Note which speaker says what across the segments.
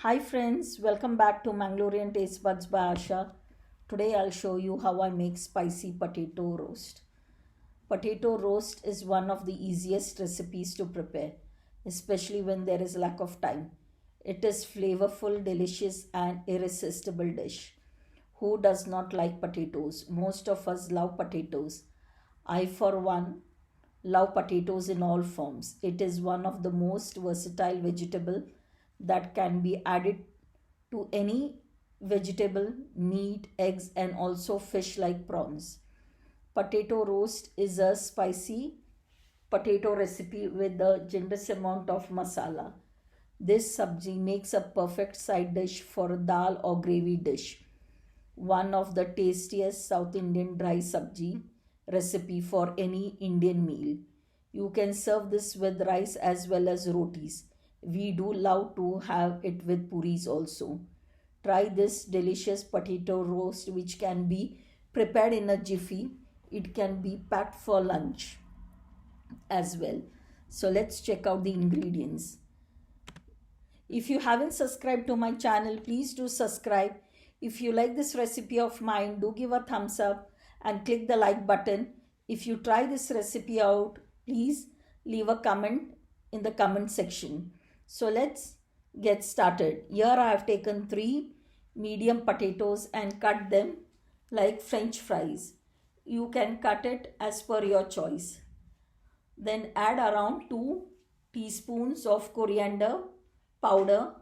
Speaker 1: Hi friends, welcome back to Mangalorean Taste Buds by Asha. Today I'll show you how I make spicy potato roast. Potato roast is one of the easiest recipes to prepare, especially when there is lack of time. It is flavorful, delicious and irresistible dish. Who does not like potatoes? Most of us love potatoes. I for one love potatoes in all forms. It is one of the most versatile vegetable that can be added to any vegetable, meat, eggs, and also fish like prawns. Potato roast is a spicy potato recipe with a generous amount of masala. This sabji makes a perfect side dish for a dal or gravy dish. One of the tastiest South Indian dry sabji recipe for any Indian meal. You can serve this with rice as well as rotis. We do love to have it with puris also. Try this delicious potato roast which can be prepared in a jiffy. It can be packed for lunch as well. So let's check out the ingredients. If you haven't subscribed to my channel, please do subscribe. If you like this recipe of mine, do give a thumbs up and click the like button. If you try this recipe out, please leave a comment in the comment section. So let's get started. Here I have taken 3 medium potatoes and cut them like French fries. You can cut it as per your choice. Then add around 2 teaspoons of coriander powder,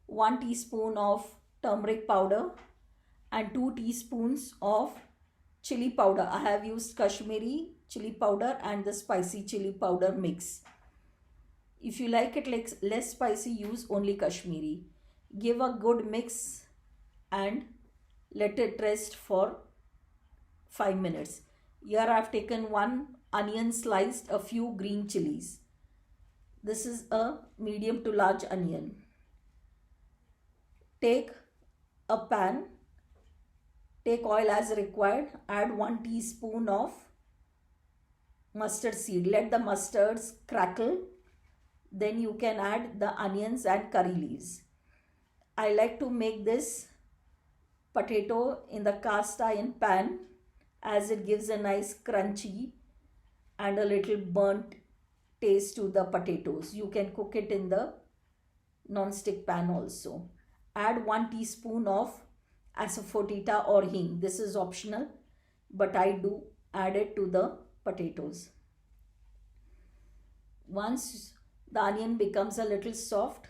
Speaker 1: 1 teaspoon of turmeric powder and 2 teaspoons of chili powder. I have used Kashmiri chili powder and the spicy chili powder mix. If you like it less spicy, use only Kashmiri. Give a good mix and let it rest for 5 minutes. Here I have taken 1 onion sliced, a few green chilies. This is a medium to large onion. Take a pan, take oil as required, add 1 teaspoon of mustard seed. Let the mustards crackle. Then you can add the onions and curry leaves. I like to make this potato in the cast iron pan as it gives a nice crunchy and a little burnt taste to the potatoes. You can cook it in the non-stick pan also. Add 1 teaspoon of asafoetida or hing. This is optional, but I do add it to the potatoes. Once the onion becomes a little soft,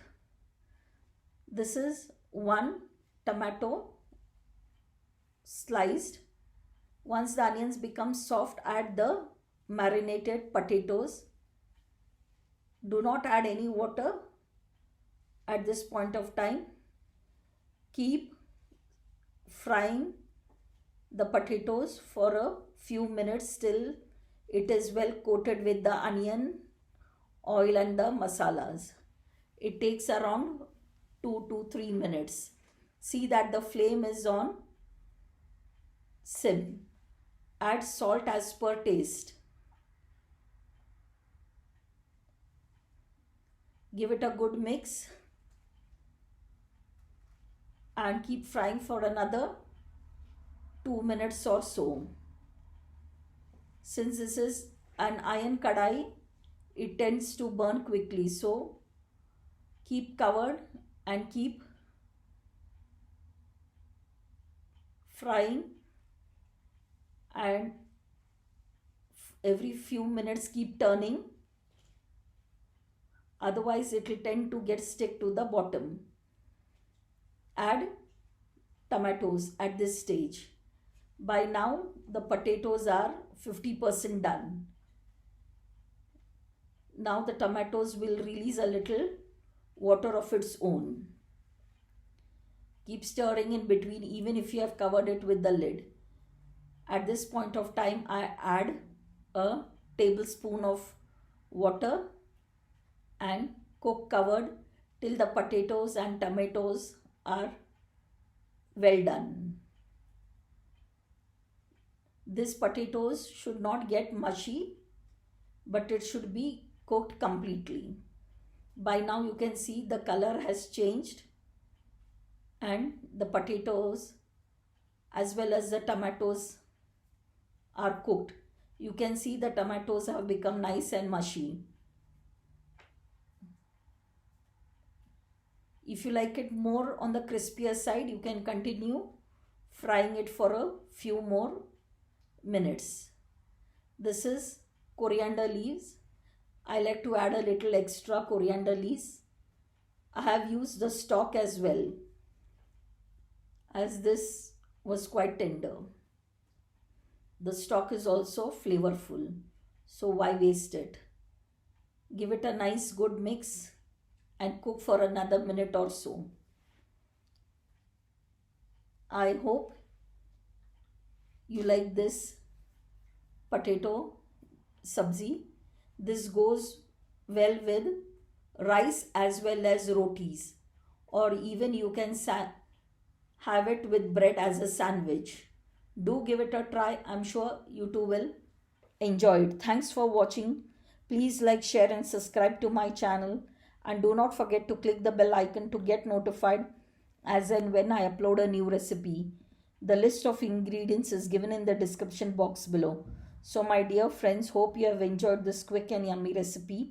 Speaker 1: this is 1 tomato sliced. Once the onions become soft, add the marinated potatoes. Do not add any water at this point of time. Keep frying the potatoes for a few minutes till it is well coated with the onion, oil and the masalas. It takes around 2 to 3 minutes. See that the flame is on sim. Add salt as per taste. Give it a good mix and keep frying for another 2 minutes or so. Since this is an iron kadai, it tends to burn quickly, so keep covered and keep frying, and every few minutes keep turning, otherwise it will tend to get stick to the bottom. Add tomatoes at this stage. By now the potatoes are 50% done. Now the tomatoes will release a little water of its own. Keep stirring in between even if you have covered it with the lid. At this point of time I add a tablespoon of water and cook covered till the potatoes and tomatoes are well done. This potatoes should not get mushy, but it should be cooked completely. By now you can see the color has changed and the potatoes as well as the tomatoes are cooked. You can see the tomatoes have become nice and mushy. If you like it more on the crispier side, you can continue frying it for a few more minutes. This is coriander leaves. I like to add a little extra coriander leaves. I have used the stalk as well, as this was quite tender. The stalk is also flavorful, so why waste it? Give it a nice good mix and cook for another minute or so. I hope you like this potato sabzi. This goes well with rice as well as rotis, or even you can have it with bread as a sandwich. Do give it a try. I'm sure you too will enjoy it. Thanks for watching. Please like, share and subscribe to my channel, and do not forget to click the bell icon to get notified as and when I upload a new recipe. The list of ingredients is given in the description box below. So my dear friends, hope you have enjoyed this quick and yummy recipe.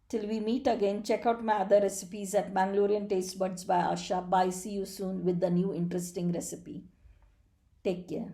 Speaker 1: Till we meet again, check out my other recipes at Mangalorean Taste Buds by Asha. Bye, see you soon with the new interesting recipe. Take care.